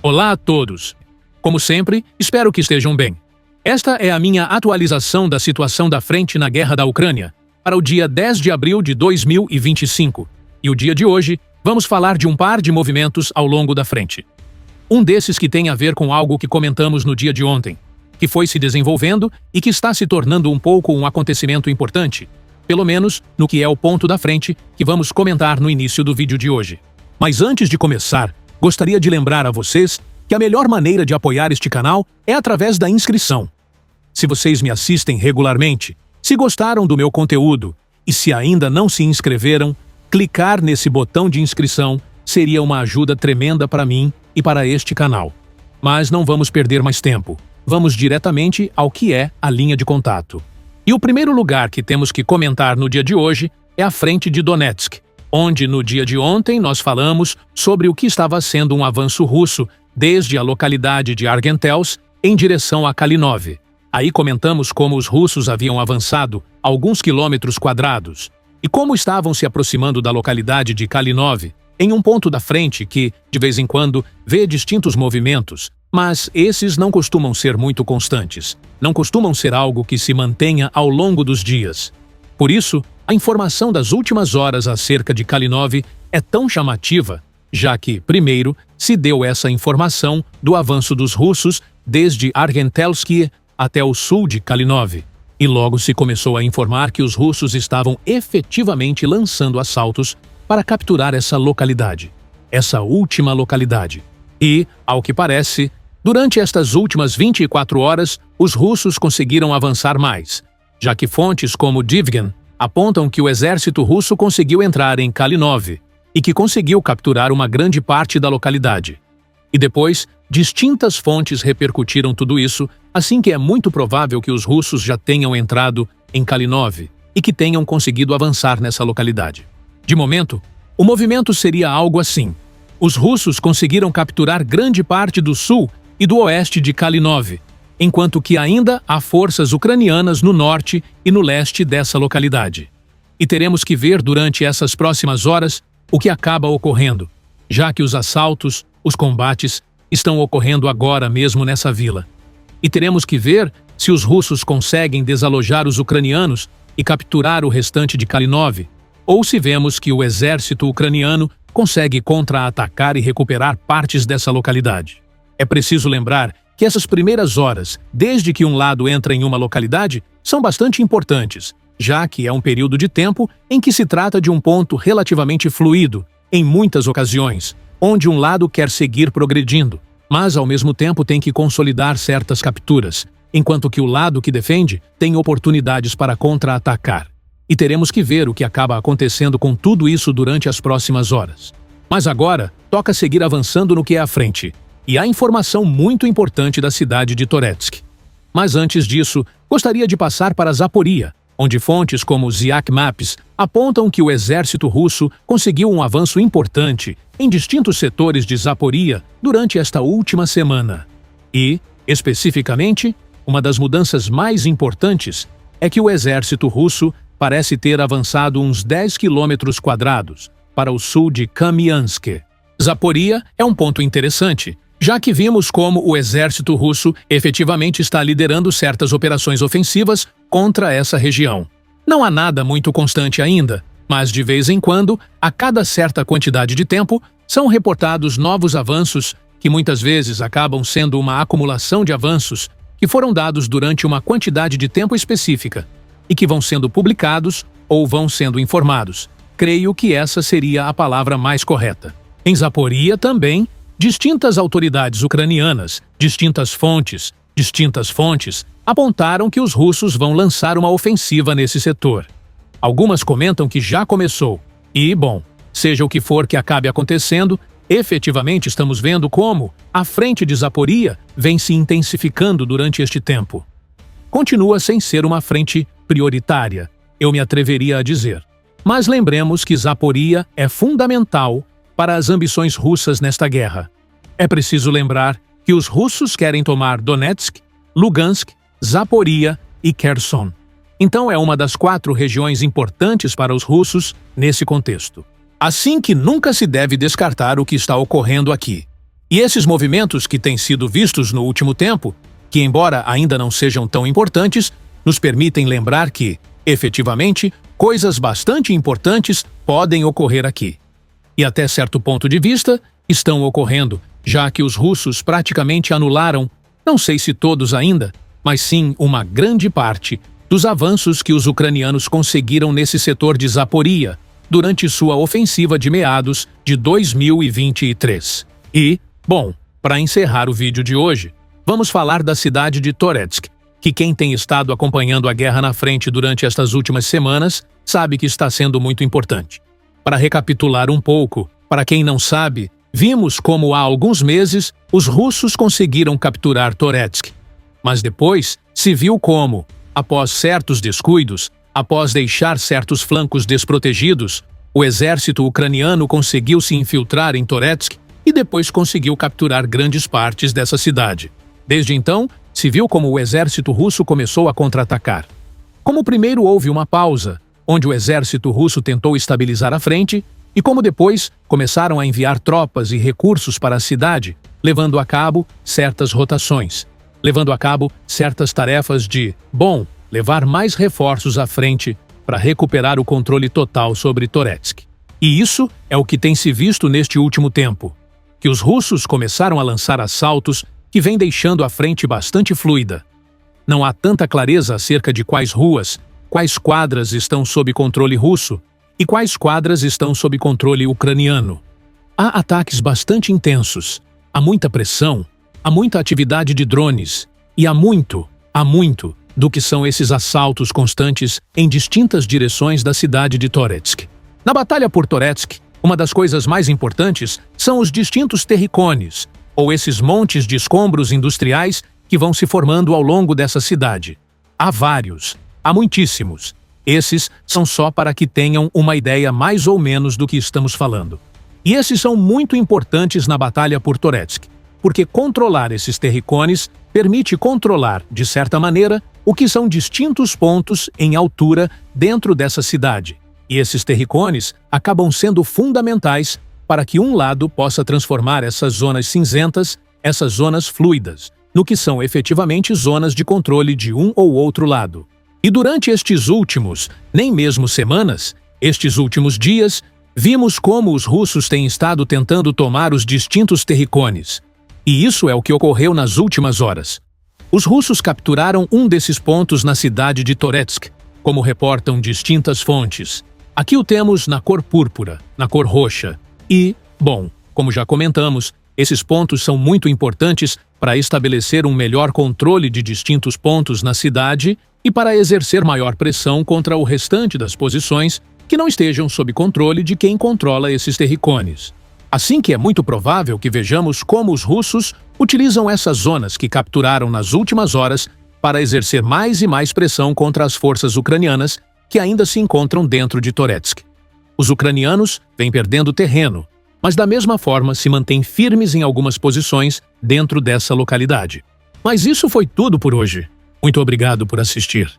Olá a todos! Como sempre, espero que estejam bem. Esta é a minha atualização da situação da frente na guerra da Ucrânia, para o dia 10 de abril de 2025. E o dia de hoje, vamos falar de um par de movimentos ao longo da frente. Um desses que tem a ver com algo que comentamos no dia de ontem, que foi se desenvolvendo e que está se tornando um pouco um acontecimento importante, pelo menos no que é o ponto da frente que vamos comentar no início do vídeo de hoje. Mas antes de começar, gostaria de lembrar a vocês que a melhor maneira de apoiar este canal é através da inscrição. Se vocês me assistem regularmente, se gostaram do meu conteúdo e se ainda não se inscreveram, clicar nesse botão de inscrição seria uma ajuda tremenda para mim e para este canal. Mas não vamos perder mais tempo. Vamos diretamente ao que é a linha de contato. E o primeiro lugar que temos que comentar no dia de hoje é a frente de Donetsk, onde no dia de ontem nós falamos sobre o que estava sendo um avanço russo desde a localidade de Argentels em direção a Kalinov. Aí comentamos como os russos haviam avançado alguns quilômetros quadrados e como estavam se aproximando da localidade de Kalinov, em um ponto da frente que, de vez em quando, vê distintos movimentos, mas esses não costumam ser muito constantes, não costumam ser algo que se mantenha ao longo dos dias. Por isso, a informação das últimas horas acerca de Kalinov é tão chamativa, já que, primeiro, se deu essa informação do avanço dos russos desde Argentelsk até o sul de Kalinov, e logo se começou a informar que os russos estavam efetivamente lançando assaltos para capturar essa localidade, essa última localidade. E, ao que parece, durante estas últimas 24 horas, os russos conseguiram avançar mais, já que fontes como Divgen apontam que o exército russo conseguiu entrar em Kalinov e que conseguiu capturar uma grande parte da localidade. E depois, distintas fontes repercutiram tudo isso, assim que é muito provável que os russos já tenham entrado em Kalinov e que tenham conseguido avançar nessa localidade. De momento, o movimento seria algo assim. Os russos conseguiram capturar grande parte do sul e do oeste de Kalinov, enquanto que ainda há forças ucranianas no norte e no leste dessa localidade. E teremos que ver durante essas próximas horas o que acaba ocorrendo, já que os assaltos, os combates, estão ocorrendo agora mesmo nessa vila. E teremos que ver se os russos conseguem desalojar os ucranianos e capturar o restante de Kalinov, ou se vemos que o exército ucraniano consegue contra-atacar e recuperar partes dessa localidade. É preciso lembrar que essas primeiras horas, desde que um lado entra em uma localidade, são bastante importantes, já que é um período de tempo em que se trata de um ponto relativamente fluido, em muitas ocasiões, onde um lado quer seguir progredindo, mas ao mesmo tempo tem que consolidar certas capturas, enquanto que o lado que defende tem oportunidades para contra-atacar. E teremos que ver o que acaba acontecendo com tudo isso durante as próximas horas. Mas agora, toca seguir avançando no que é à frente. E há informação muito importante da cidade de Toretsk. Mas antes disso, gostaria de passar para Zaporia, onde fontes como Ziak Maps apontam que o exército russo conseguiu um avanço importante em distintos setores de Zaporia durante esta última semana. E, especificamente, uma das mudanças mais importantes é que o exército russo parece ter avançado uns 10 quilômetros quadrados para o sul de Kamiansk. Zaporia é um ponto interessante, já que vimos como o exército russo efetivamente está liderando certas operações ofensivas contra essa região. Não há nada muito constante ainda, mas de vez em quando, a cada certa quantidade de tempo, são reportados novos avanços que muitas vezes acabam sendo uma acumulação de avanços que foram dados durante uma quantidade de tempo específica e que vão sendo publicados ou vão sendo informados. Creio que essa seria a palavra mais correta. Em Zaporia também, distintas autoridades ucranianas, distintas fontes, apontaram que os russos vão lançar uma ofensiva nesse setor. Algumas comentam que já começou. E, bom, seja o que for que acabe acontecendo, efetivamente estamos vendo como a frente de Zaporia vem se intensificando durante este tempo. Continua sem ser uma frente prioritária, eu me atreveria a dizer. Mas lembremos que Zaporia é fundamental para as ambições russas nesta guerra. É preciso lembrar que os russos querem tomar Donetsk, Lugansk, Zaporia e Kherson. Então é uma das 4 regiões importantes para os russos nesse contexto. Assim que nunca se deve descartar o que está ocorrendo aqui. E esses movimentos que têm sido vistos no último tempo, que embora ainda não sejam tão importantes, nos permitem lembrar que, efetivamente, coisas bastante importantes podem ocorrer aqui. E até certo ponto de vista, estão ocorrendo, já que os russos praticamente anularam, não sei se todos ainda, mas sim uma grande parte, dos avanços que os ucranianos conseguiram nesse setor de Zaporizhia durante sua ofensiva de meados de 2023. E, bom, para encerrar o vídeo de hoje, vamos falar da cidade de Toretsk, que quem tem estado acompanhando a guerra na frente durante estas últimas semanas sabe que está sendo muito importante. Para recapitular um pouco, para quem não sabe, vimos como há alguns meses os russos conseguiram capturar Toretsk. Mas depois se viu como, após certos descuidos, após deixar certos flancos desprotegidos, o exército ucraniano conseguiu se infiltrar em Toretsk e depois conseguiu capturar grandes partes dessa cidade. Desde então, se viu como o exército russo começou a contra-atacar. Como primeiro houve uma pausa, onde o exército russo tentou estabilizar a frente, e como depois começaram a enviar tropas e recursos para a cidade, levando a cabo certas rotações, levando a cabo certas tarefas de, levar mais reforços à frente para recuperar o controle total sobre Toretsk. E isso é o que tem se visto neste último tempo, que os russos começaram a lançar assaltos que vem deixando a frente bastante fluida. Não há tanta clareza acerca de quais ruas, quais quadras estão sob controle russo e quais quadras estão sob controle ucraniano. Há ataques bastante intensos, há muita pressão, há muita atividade de drones e há muito do que são esses assaltos constantes em distintas direções da cidade de Toretsk. Na batalha por Toretsk, uma das coisas mais importantes são os distintos terricones, ou esses montes de escombros industriais que vão se formando ao longo dessa cidade. Há vários, há muitíssimos. Esses são só para que tenham uma ideia mais ou menos do que estamos falando. E esses são muito importantes na batalha por Toretsk, porque controlar esses terricones permite controlar, de certa maneira, o que são distintos pontos em altura dentro dessa cidade. E esses terricones acabam sendo fundamentais para que um lado possa transformar essas zonas cinzentas, essas zonas fluidas, no que são efetivamente zonas de controle de um ou outro lado. E durante estes últimos, nem mesmo semanas, estes últimos dias, vimos como os russos têm estado tentando tomar os distintos terricones. E isso é o que ocorreu nas últimas horas. Os russos capturaram um desses pontos na cidade de Toretsk, como reportam distintas fontes. Aqui o temos na cor púrpura, na cor roxa. E, como já comentamos, esses pontos são muito importantes para estabelecer um melhor controle de distintos pontos na cidade e para exercer maior pressão contra o restante das posições que não estejam sob controle de quem controla esses terricones. Assim que é muito provável que vejamos como os russos utilizam essas zonas que capturaram nas últimas horas para exercer mais e mais pressão contra as forças ucranianas que ainda se encontram dentro de Toretsk. Os ucranianos vêm perdendo terreno, mas da mesma forma se mantêm firmes em algumas posições dentro dessa localidade. Mas isso foi tudo por hoje. Muito obrigado por assistir.